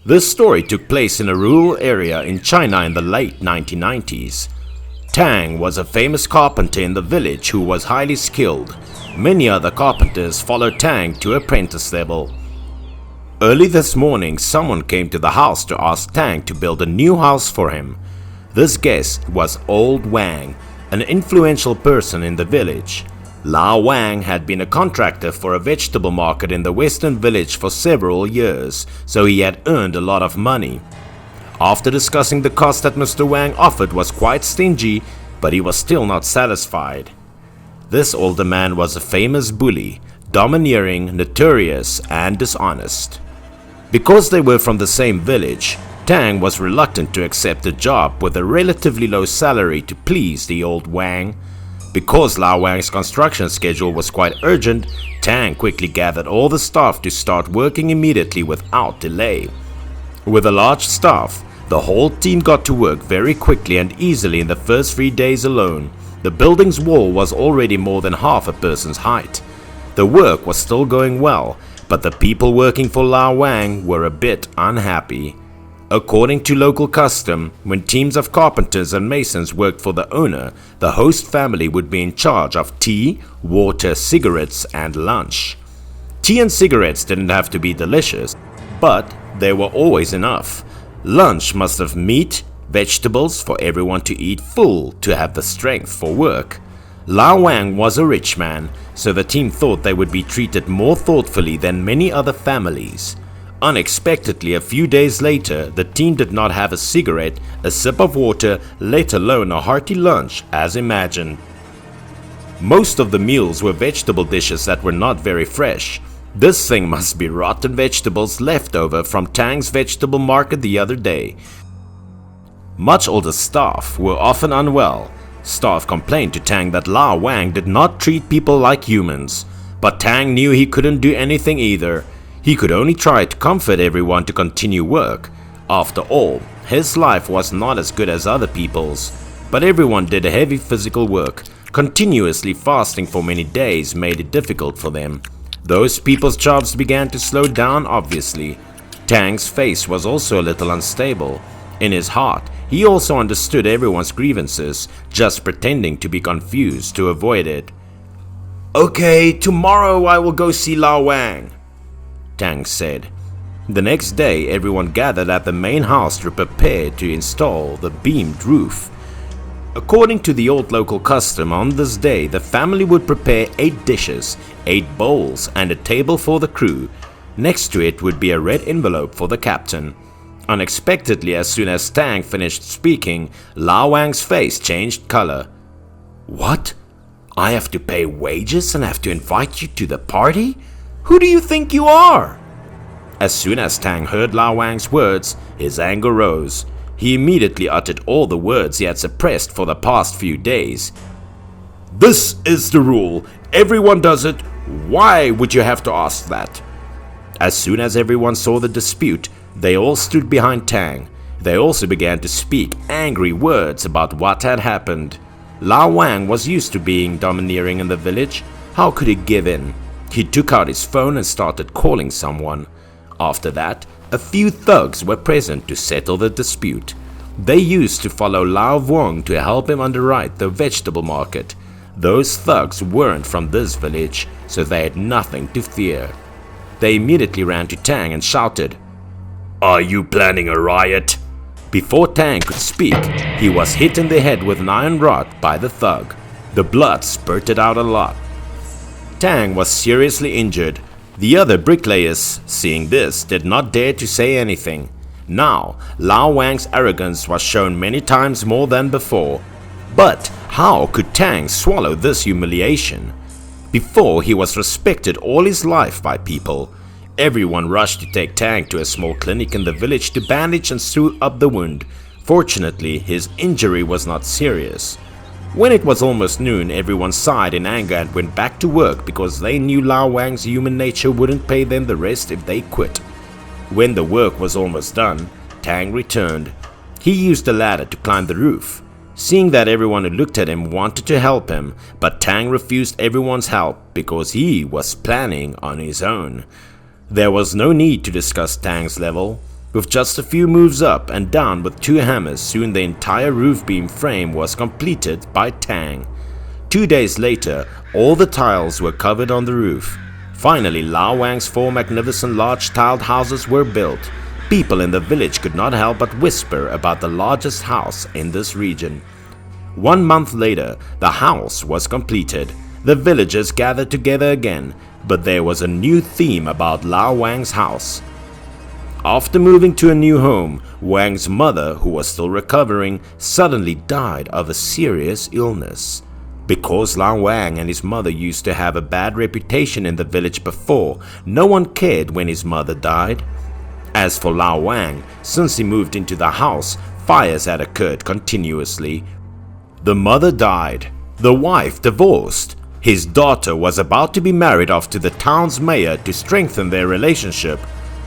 This story took place in a rural area in China in the late 1990s. Tang was a famous carpenter in the village who was highly skilled. Many other carpenters followed Tang to apprentice level. Early this morning, someone came to the house to ask Tang to build a new house for him. This guest was Old Wang, an influential person in the village. Lao Wang had been a contractor for a vegetable market in the western village for several years, so he had earned a lot of money. After discussing the cost that Mr. Wang offered was quite stingy, but he was still not satisfied. This older man was a famous bully, domineering, notorious, and dishonest. Because they were from the same village, Tang was reluctant to accept a job with a relatively low salary to please the old Wang. Because Lao Wang's construction schedule was quite urgent, Tang quickly gathered all the staff to start working immediately without delay. With a large staff, the whole team got to work very quickly and easily in the first 3 days alone. The building's wall was already more than half a person's height. The work was still going well, but the people working for Lao Wang were a bit unhappy. According to local custom, when teams of carpenters and masons worked for the owner, the host family would be in charge of tea, water, cigarettes, and lunch. Tea and cigarettes didn't have to be delicious, but they were always enough. Lunch must have meat, vegetables for everyone to eat full to have the strength for work. Lao Wang was a rich man, so the team thought they would be treated more thoughtfully than many other families. Unexpectedly, a few days later, the team did not have a cigarette, a sip of water, let alone a hearty lunch as imagined. Most of the meals were vegetable dishes that were not very fresh. This thing must be rotten vegetables left over from Tang's vegetable market the other day. Much older staff were often unwell. Staff complained to Tang that Lao Wang did not treat people like humans, but Tang knew he couldn't do anything either. He could only try to comfort everyone to continue work. After all, his life was not as good as other people's, but everyone did heavy physical work. Continuously fasting for many days made it difficult for them. Those people's jobs began to slow down obviously. Tang's face was also a little unstable. In his heart, he also understood everyone's grievances, just pretending to be confused to avoid it. "Okay, tomorrow I will go see Lao Wang," Tang said. The next day, everyone gathered at the main house to prepare to install the beamed roof. According to the old local custom, on this day, the family would prepare 8 dishes, 8 bowls, and a table for the crew. Next to it would be a red envelope for the captain. Unexpectedly, as soon as Tang finished speaking, Lao Wang's face changed color. "What? I have to pay wages and have to invite you to the party? Who do you think you are?" As soon as Tang heard Lao Wang's words, his anger rose. He immediately uttered all the words he had suppressed for the past few days. "This is the rule. Everyone does it. Why would you have to ask that?" As soon as everyone saw the dispute, they all stood behind Tang. They also began to speak angry words about what had happened. Lao Wang was used to being domineering in the village. How could he give in? He took out his phone and started calling someone. After that, a few thugs were present to settle the dispute. They used to follow Lao Wang to help him underwrite the vegetable market. Those thugs weren't from this village, so they had nothing to fear. They immediately ran to Tang and shouted, "Are you planning a riot?" Before Tang could speak, he was hit in the head with an iron rod by the thug. The blood spurted out a lot. Tang was seriously injured. The other bricklayers, seeing this, did not dare to say anything. Now, Lao Wang's arrogance was shown many times more than before. But how could Tang swallow this humiliation? Before, he was respected all his life by people. Everyone rushed to take Tang to a small clinic in the village to bandage and sew up the wound. Fortunately, his injury was not serious. When it was almost noon, everyone sighed in anger and went back to work because they knew Lao Wang's human nature wouldn't pay them the rest if they quit. When the work was almost done, Tang returned. He used a ladder to climb the roof. Seeing that everyone who looked at him wanted to help him, but Tang refused everyone's help because he was planning on his own. There was no need to discuss Tang's level. With just a few moves up and down with 2 hammers, soon the entire roof beam frame was completed by Tang. 2 days later, all the tiles were covered on the roof. Finally, Lao Wang's 4 magnificent large tiled houses were built. People in the village could not help but whisper about the largest house in this region. 1 month later, the house was completed. The villagers gathered together again, but there was a new theme about Lao Wang's house. After moving to a new home, Wang's mother, who was still recovering, suddenly died of a serious illness. Because Lao Wang and his mother used to have a bad reputation in the village before, no one cared when his mother died. As for Lao Wang, since he moved into the house, fires had occurred continuously. The mother died. The wife divorced. His daughter was about to be married off to the town's mayor to strengthen their relationship.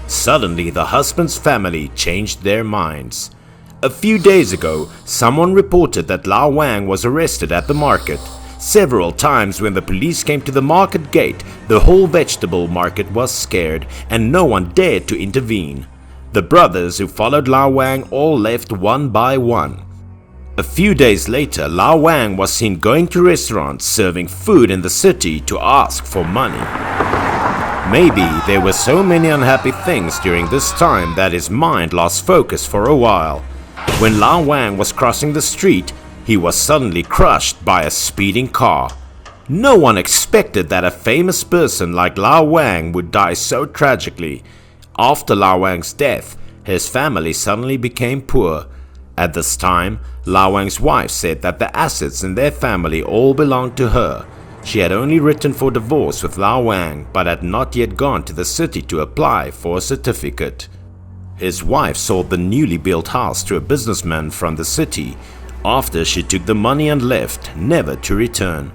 Suddenly, the husband's family changed their minds. A few days ago, someone reported that Lao Wang was arrested at the market. Several times when the police came to the market gate, the whole vegetable market was scared and no one dared to intervene. The brothers who followed Lao Wang all left one by one. A few days later, Lao Wang was seen going to restaurants serving food in the city to ask for money. Maybe there were so many unhappy things during this time that his mind lost focus for a while. When Lao Wang was crossing the street, he was suddenly crushed by a speeding car. No one expected that a famous person like Lao Wang would die so tragically. After Lao Wang's death, his family suddenly became poor. At this time, Lao Wang's wife said that the assets in their family all belonged to her. She had only written for divorce with Lao Wang but had not yet gone to the city to apply for a certificate. His wife sold the newly built house to a businessman from the city. After she took the money and left, never to return.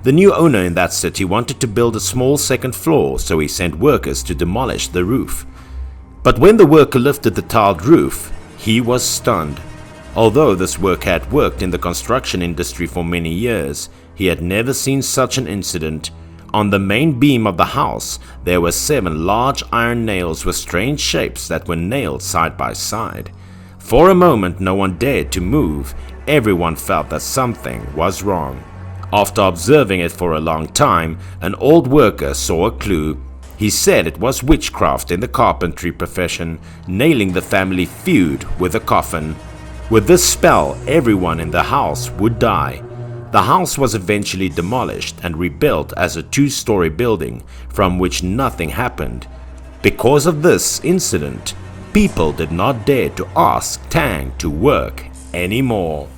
The new owner in that city wanted to build a small second floor, so he sent workers to demolish the roof. But when the worker lifted the tiled roof, he was stunned. Although this work had worked in the construction industry for many years, he had never seen such an incident. On the main beam of the house, there were 7 large iron nails with strange shapes that were nailed side by side. For a moment, no one dared to move. Everyone felt that something was wrong. After observing it for a long time, an old worker saw a clue. He said it was witchcraft in the carpentry profession, nailing the family feud with a coffin. With this spell, everyone in the house would die. The house was eventually demolished and rebuilt as a 2-story building from which nothing happened. Because of this incident, people did not dare to ask Tang to work anymore.